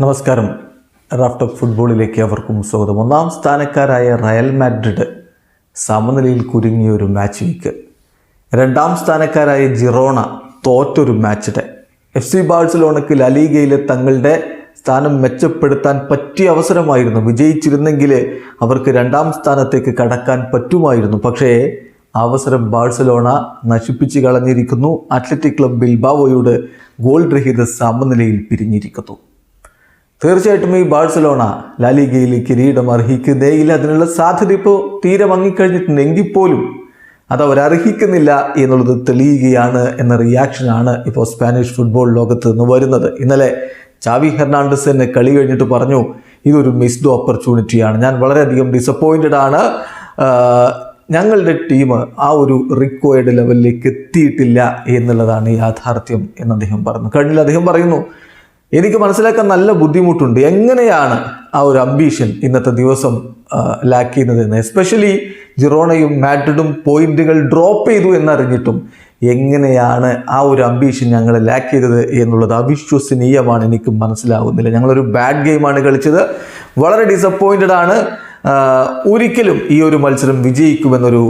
നമസ്കാരം. റാഫ് ഫുട്ബോളിലേക്ക് അവർക്കും സ്വാഗതം. ഒന്നാം സ്ഥാനക്കാരായ റയൽ മാഡ്രിഡ് സമനിലയിൽ കുരുങ്ങിയ ഒരു മാച്ച് വീക്ക്. രണ്ടാം സ്ഥാനക്കാരായ ജിറോണ തോറ്റൊരു മാച്ച് ഡേ. FC ബാഴ്സലോണയ്ക്ക് ലാലിഗയിലെ തങ്ങളുടെ സ്ഥാനം മെച്ചപ്പെടുത്താൻ പറ്റിയ അവസരമായിരുന്നു. വിജയിച്ചിരുന്നെങ്കിൽ അവർക്ക് രണ്ടാം സ്ഥാനത്തേക്ക് കടക്കാൻ പറ്റുമായിരുന്നു. പക്ഷേ അവസരം ബാഴ്സലോണ നശിപ്പിച്ച് കളഞ്ഞിരിക്കുന്നു. അത്ലറ്റിക് ക്ലബ് ബിൽബാവോയോട് ഗോൾ രഹിത സമനിലയിൽ പിരിഞ്ഞിരിക്കുന്നു. തീർച്ചയായിട്ടും ഈ ബാഴ്സലോണ ലാലിഗയിൽ കിരീടം അർഹിക്കുന്നേയില്ല. അതിനുള്ള സാധ്യത ഇപ്പോൾ തീരെ മങ്ങിക്കഴിഞ്ഞിട്ടുണ്ട്. എങ്കിൽ പോലും അത് അവരർഹിക്കുന്നില്ല എന്നുള്ളത് തെളിയുകയാണ് എന്ന റിയാക്ഷനാണ് ഇപ്പോൾ സ്പാനിഷ് ഫുട്ബോൾ ലോകത്ത് നിന്ന് വരുന്നത്. ഇന്നലെ ചാവി ഹെർണാണ്ടസ് എന്നെ കളി കഴിഞ്ഞിട്ട് പറഞ്ഞു, ഇതൊരു മിസ്ഡ് ഓപ്പർച്യൂണിറ്റിയാണ്, ഞാൻ വളരെയധികം ഡിസപ്പോയിൻറ്റഡ് ആണ്, ഞങ്ങളുടെ ടീം ആ ഒരു റിക്വയർഡ് ലെവലിലേക്ക് എത്തിയിട്ടില്ല എന്നുള്ളതാണ് യാഥാർത്ഥ്യം എന്ന് അദ്ദേഹം പറഞ്ഞു. കഴിഞ്ഞിൽ അദ്ദേഹം പറയുന്നു, എനിക്ക് മനസ്സിലാക്കാൻ നല്ല ബുദ്ധിമുട്ടുണ്ട് എങ്ങനെയാണ് ആ ഒരു അംബീഷൻ ഇന്നത്തെ ദിവസം ലാക്ക് ചെയ്യുന്നതെന്ന്. എസ്പെഷ്യലി ജിറോണയും മാഡ്രിഡും പോയിന്റുകൾ ഡ്രോപ്പ് ചെയ്തു എന്നറിഞ്ഞിട്ടും എങ്ങനെയാണ് ആ ഒരു അംബീഷൻ ഞങ്ങൾ ലാക്ക് ചെയ്തത് എന്നുള്ളത് അവിശ്വസനീയമാണ്. എനിക്ക് മനസ്സിലാവുന്നില്ല. ഞങ്ങളൊരു ബാഡ് ഗെയിമാണ് കളിച്ചത്, വളരെ ഡിസപ്പോയിൻറ്റഡ് ആണ്. ഒരിക്കലും ഈ ഒരു മത്സരം വിജയിക്കുമെന്നൊരു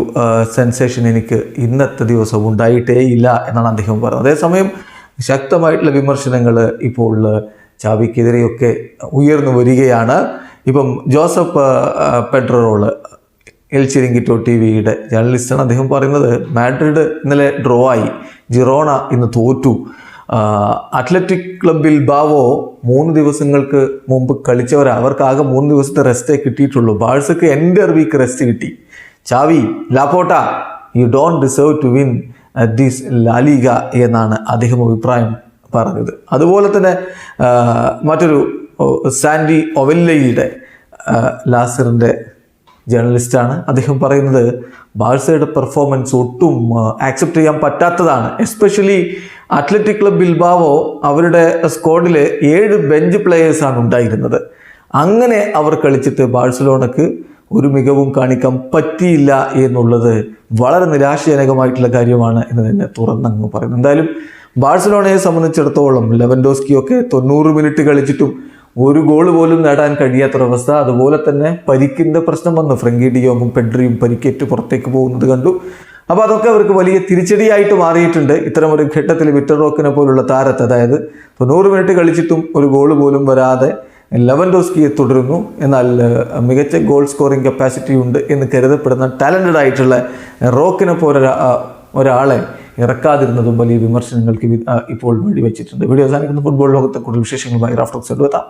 സെൻസേഷൻ എനിക്ക് ഇന്നത്തെ ദിവസം ഉണ്ടായിട്ടേ ഇല്ല എന്നാണ് അദ്ദേഹം പറഞ്ഞത്. അതേസമയം ശക്തമായിട്ടുള്ള വിമർശനങ്ങൾ ഇപ്പോൾ ചാവിക്കെതിരെയൊക്കെ ഉയർന്നു വരികയാണ്. ഇപ്പം ജോസഫ് പെഡ്രോള് എൽ ചിരിങ്കിറ്റോ TV-യുടെ ജേർണലിസ്റ്റാണ്. അദ്ദേഹം പറയുന്നത്, മാഡ്രിഡ് ഇന്നലെ ഡ്രോ ആയി, ജിറോണ ഇന്ന് തോറ്റു. അത്ലറ്റിക് ക്ലബ് ബിൽബാവോ 3 ദിവസങ്ങൾക്ക് മുമ്പ് കളിച്ചവരാണ്, അവർക്ക് ആകെ 3 ദിവസത്തെ റെസ്റ്റേ കിട്ടിയിട്ടുള്ളൂ. ബാഴ്സക്ക് എൻഡർ വീക്ക് റെസ്റ്റ് കിട്ടി. Xavi Laporta, you don't deserve to win this La Liga എന്നാണ് അദ്ദേഹം അഭിപ്രായം പറഞ്ഞത്. അതുപോലെ തന്നെ മറ്റൊരു സാൻഡി ഒവല്ലയുടെ ലാസറിൻ്റെ ജേർണലിസ്റ്റാണ്. അദ്ദേഹം പറയുന്നത്, ബാഴ്സയുടെ പെർഫോമൻസ് ഒട്ടും ആക്സെപ്റ്റ് ചെയ്യാൻ പറ്റാത്തതാണ്. എസ്പെഷ്യലി അത്ലറ്റിക് ക്ലബ് ബിൽബാവോ അവരുടെ സ്ക്വാഡിൽ 7 ബെഞ്ച് പ്ലേയേഴ്സാണ് ഉണ്ടായിരുന്നത്. അങ്ങനെ അവർ കളിച്ചിട്ട് ബാഴ്സലോണക്ക് ഒരു മികവും കാണിക്കാൻ പറ്റിയില്ല എന്നുള്ളത് വളരെ നിരാശാജനകമായിട്ടുള്ള കാര്യമാണ് എന്ന് തന്നെ തുറന്നങ്ങ് പറയുന്നു. എന്തായാലും ബാഴ്സലോണയെ സംബന്ധിച്ചിടത്തോളം ലെവൻഡോസ്കിയൊക്കെ 90 മിനിറ്റ് കളിച്ചിട്ടും ഒരു ഗോൾ പോലും നേടാൻ കഴിയാത്തൊരവസ്ഥ. അതുപോലെ തന്നെ പരിക്കിൻ്റെ പ്രശ്നം വന്നു. ഫ്രങ്കി ഡിയോങ്ങും പെഡ്രിയും പരിക്കേറ്റ് പുറത്തേക്ക് പോകുന്നത് കണ്ടു. അപ്പോൾ അതൊക്കെ അവർക്ക് വലിയ തിരിച്ചടിയായിട്ട് മാറിയിട്ടുണ്ട്. ഇത്തരമൊരു ഘട്ടത്തിൽ വിക്ടർ റോക്കിനെ പോലുള്ള താരത്തെ, അതായത് 90 മിനിറ്റ് കളിച്ചിട്ടും ഒരു ഗോൾ പോലും വരാതെ ലെവൻഡോസ്കിയെ തുടരുന്നു. എന്നാൽ മികച്ച ഗോൾ സ്കോറിംഗ് കപ്പാസിറ്റി ഉണ്ട് എന്ന് കരുതപ്പെടുന്ന ടാലൻറ്റഡ് ആയിട്ടുള്ള റോക്കിനെ പോലെ ഒരാളെ ഇറക്കാതിരുന്നതും വലിയ വിമർശനങ്ങൾക്ക് ഇപ്പോൾ വഴിവെച്ചിട്ടുണ്ട്. വീഡിയോ അവസാനിക്കുന്ന ഫുട്ബോൾ ലോകത്തെ കൂടുതൽ വിശേഷങ്ങളുമായി റാഫ് ടോക്സ് എത്താം.